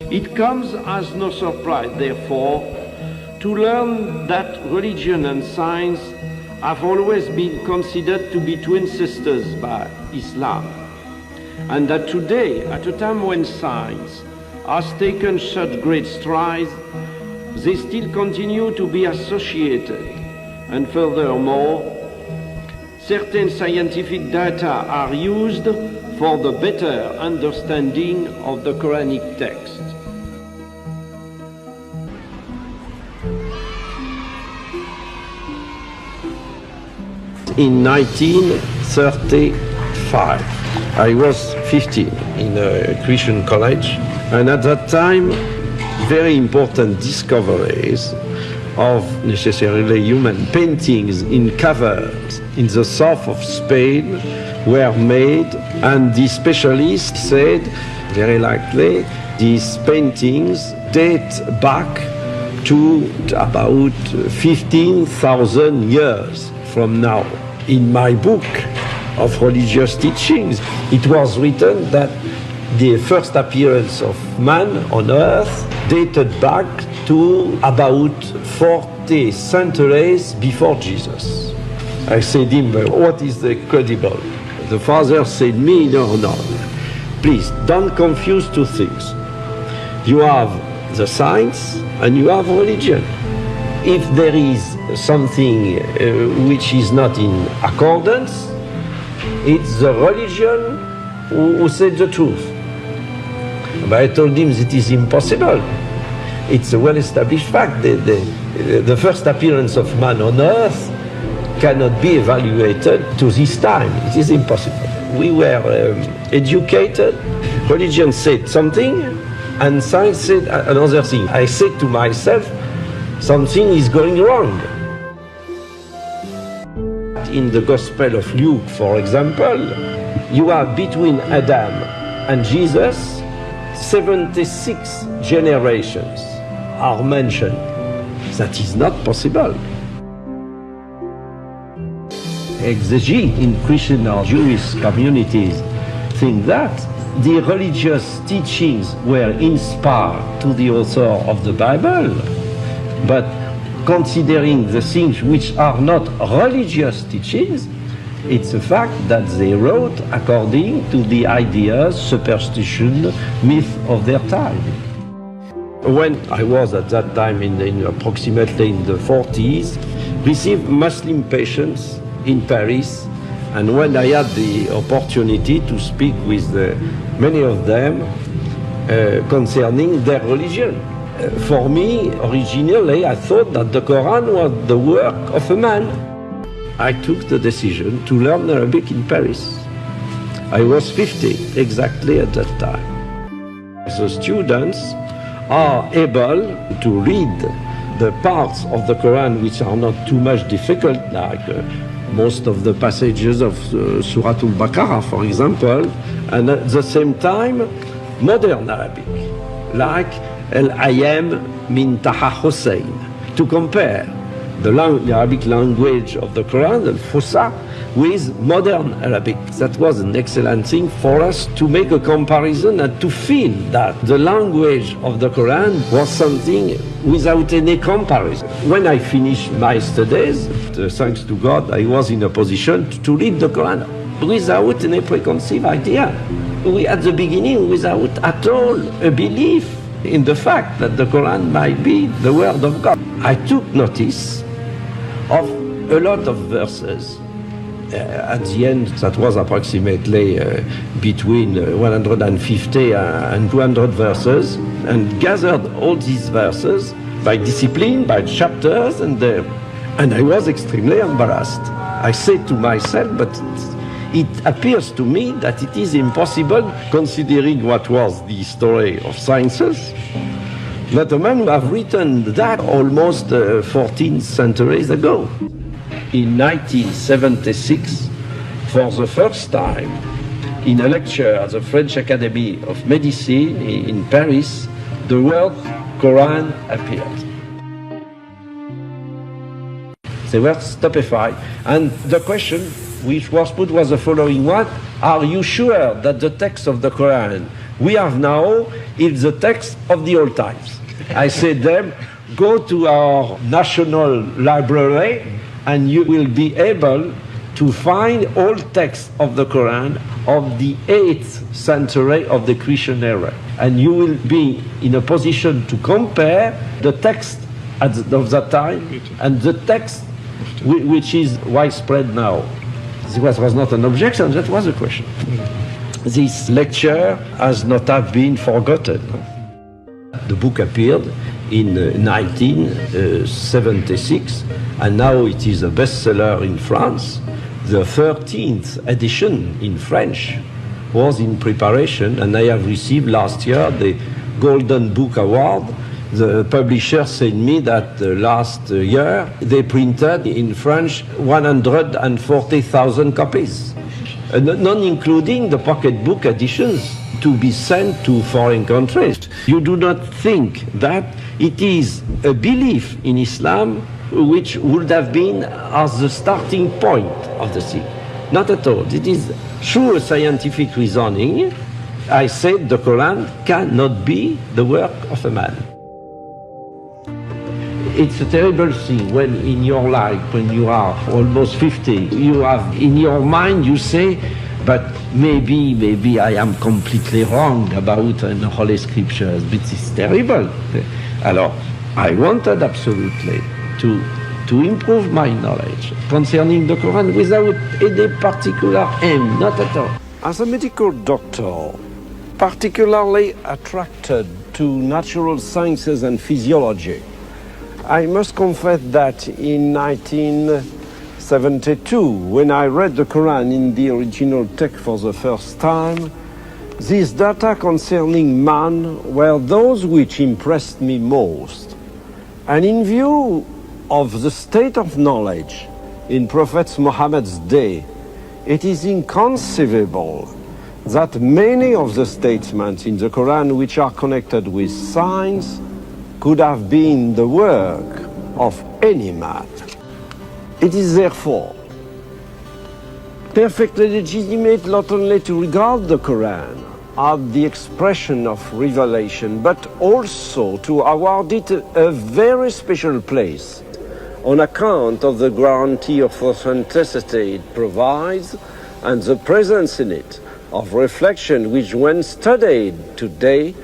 It comes as no surprise, therefore, to learn that religion and science have always been considered to be twin sisters by Islam, and that today, at a time when science has taken such great strides, they still continue to be associated. And furthermore, certain scientific data are used for the better understanding of the Quranic text. In 1935, I was 15 in a Christian college, and at that time, very important discoveries of necessarily human paintings in caverns in the south of Spain were made, and the specialists said, very likely, these paintings date back to about 15,000 years from now. In my book of religious teachings, it was written that the first appearance of man on earth dated back to about 40 centuries before Jesus. I said to him, what is the credible? The father said me, no, please don't confuse two things. You have the science and you have religion. If there is something which is not in accordance, it's the religion who said the truth. But I told him that it is impossible. It's a well-established fact. The first appearance of man on earth cannot be evaluated to this time. It is impossible. We were educated. Religion said something, and science said another thing. I said to myself, something is going wrong. In the Gospel of Luke, for example, you have between Adam and Jesus 76 generations are mentioned. That is not possible. Exegetes in Christian or Jewish communities think that the religious teachings were inspired to the author of the Bible, but considering the things which are not religious teachings, it's a fact that they wrote according to the ideas, superstition, myth of their time. When I was at that time approximately in the 40s, received Muslim patients in Paris, and when I had the opportunity to speak with many of them concerning their religion. For me, originally, I thought that the Quran was the work of a man. I took the decision to learn Arabic in Paris. I was 50 exactly at that time. The students are able to read the parts of the Quran which are not too much difficult, like most of the passages of Surah Al-Baqarah, for example, and at the same time, modern Arabic, like Al-Ayam min Taha Hussein, to compare the Arabic language of the Quran, Al-Fusha, with modern Arabic. That was an excellent thing for us to make a comparison and to feel that the language of the Quran was something without any comparison. When I finished my studies, thanks to God, I was in a position to read the Quran without any preconceived idea. At the beginning, without at all a belief in the fact that the Quran might be the word of God. I took notice of a lot of verses. At the end, that was approximately between 150 and 200 verses, and gathered all these verses by discipline, by chapters, and I was extremely embarrassed. I said to myself, but it appears to me that it is impossible, considering what was the history of sciences, that a man who have written that almost 14 centuries ago. In 1976, for the first time, in a lecture at the French Academy of Medicine in Paris, the word Quran appeared. They were stupefied, and the question which was put was the following one: are you sure that the text of the Quran we have now It's the text of the old times. I said them, go to our national library and you will be able to find all texts of the Quran of the 8th century of the Christian era. And you will be in a position to compare the text of that time and the text which is widespread now. This was not an objection, that was a question. This lecture has not have been forgotten. The book appeared in 1976, and now it is a bestseller in France. The 13th edition in French was in preparation, and I have received last year the Golden Book Award. The publisher said me that last year they printed in French 140,000 copies, not including the pocketbook editions to be sent to foreign countries. You do not think that it is a belief in Islam which would have been as the starting point of the thing. Not at all. It is through a scientific reasoning. I said the Quran cannot be the work of a man. It's a terrible thing when in your life, when you are almost 50, you have in your mind, you say, but maybe I am completely wrong about the Holy Scriptures, but it's terrible. Alors, I wanted absolutely to improve my knowledge concerning the Quran without any particular aim, not at all. As a medical doctor, particularly attracted to natural sciences and physiology, I must confess that in 1972, when I read the Quran in the original text for the first time, these data concerning man were those which impressed me most. And in view of the state of knowledge in Prophet Muhammad's day, it is inconceivable that many of the statements in the Quran which are connected with science could have been the work of any man. It is therefore perfectly legitimate not only to regard the Quran as the expression of revelation, but also to award it a very special place on account of the guarantee of authenticity it provides and the presence in it of reflection which, when studied today,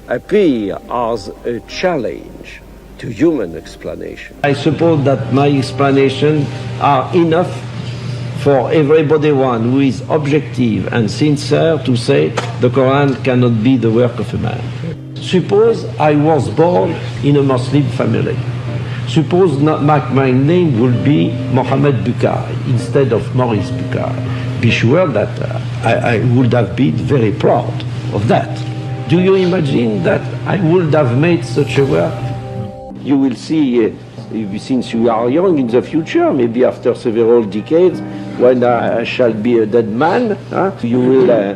appear as a challenge to human explanation. I suppose that my explanations are enough for everybody one who is objective and sincere to say the Quran cannot be the work of a man. Suppose I was born in a Muslim family. Suppose my name would be Mohammed Bukhari instead of Maurice Bukhari. Be sure that I would have been very proud of that. Do you imagine that I would have made such a work? You will see, since you are young in the future, maybe after several decades, when I shall be a dead man, you will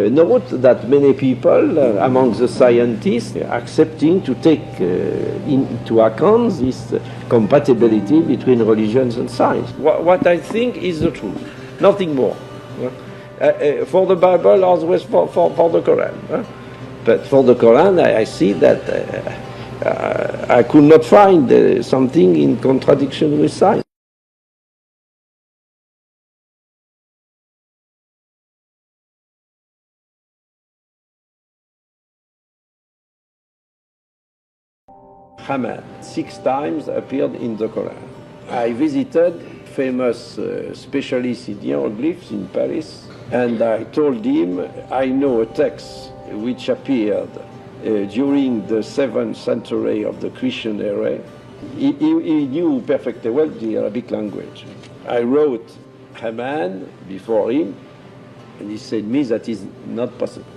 note that many people among the scientists are accepting to take into account this compatibility between religions and science. What I think is the truth, nothing more. For the Bible, always for the Quran. But for the Quran, I see that I could not find something in contradiction with science. Hamad 6 times appeared in the Quran. I visited famous specialists in hieroglyphs in Paris, and I told him I know a text which appeared during the 7th century of the Christian era. He knew perfectly well the Arabic language. I wrote Haman before him, and he said me that is not possible,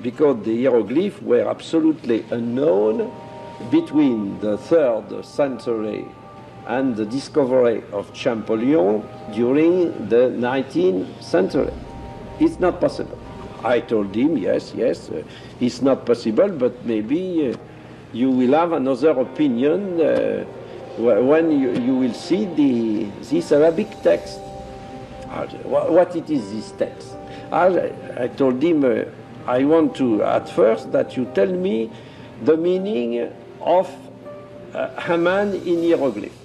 because the hieroglyphs were absolutely unknown between the 3rd century and the discovery of Champollion during the 19th century. It's not possible. I told him, yes, it's not possible, but maybe you will have another opinion when you will see this Arabic text. What it is, this text? I told him, I want to, at first, that you tell me the meaning of Haman in hieroglyph.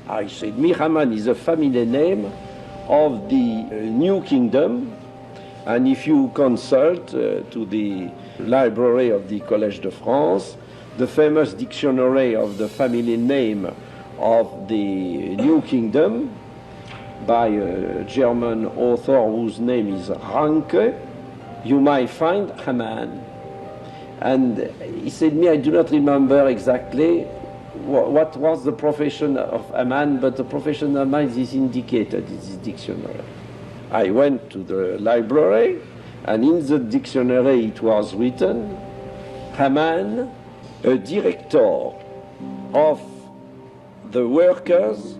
I said, Haman is a family name of the New Kingdom, and if you consult to the library of the Collège de France, the famous dictionary of the family name of the New Kingdom by a German author whose name is Ranke, you might find Haman. And he said me, I do not remember exactly what was the profession of Haman, but the profession of Haman is indicated in this dictionary. I went to the library, and in the dictionary it was written, Haman, a director of the workers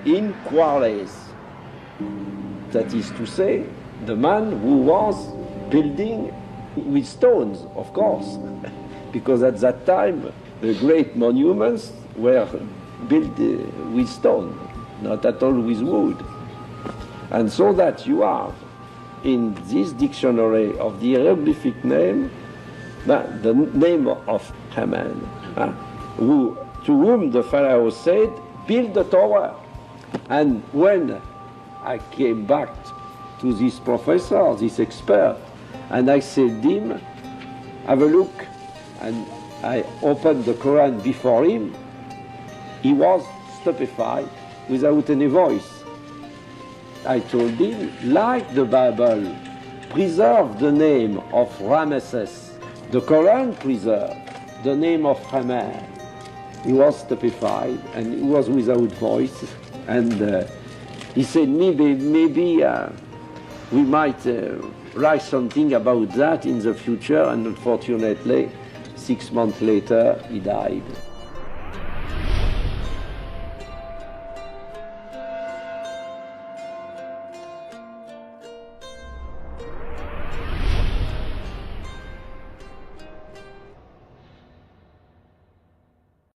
in quarries. That is to say, the man who was building with stones, of course, because at that time the great monuments were built with stone, not at all with wood. And so that you have in this dictionary of the hieroglyphic name, the name of Haman, to whom the Pharaoh said, build the tower. And when I came back to this professor, this expert, and I said to him, have a look, and I opened the Quran before him, he was stupefied without any voice. I told him, like the Bible preserved the name of Ramesses, the Quran preserved the name of Haman. He was stupefied and he was without voice, and he said, maybe we might write something about that in the future, and unfortunately, 6 months later, he died.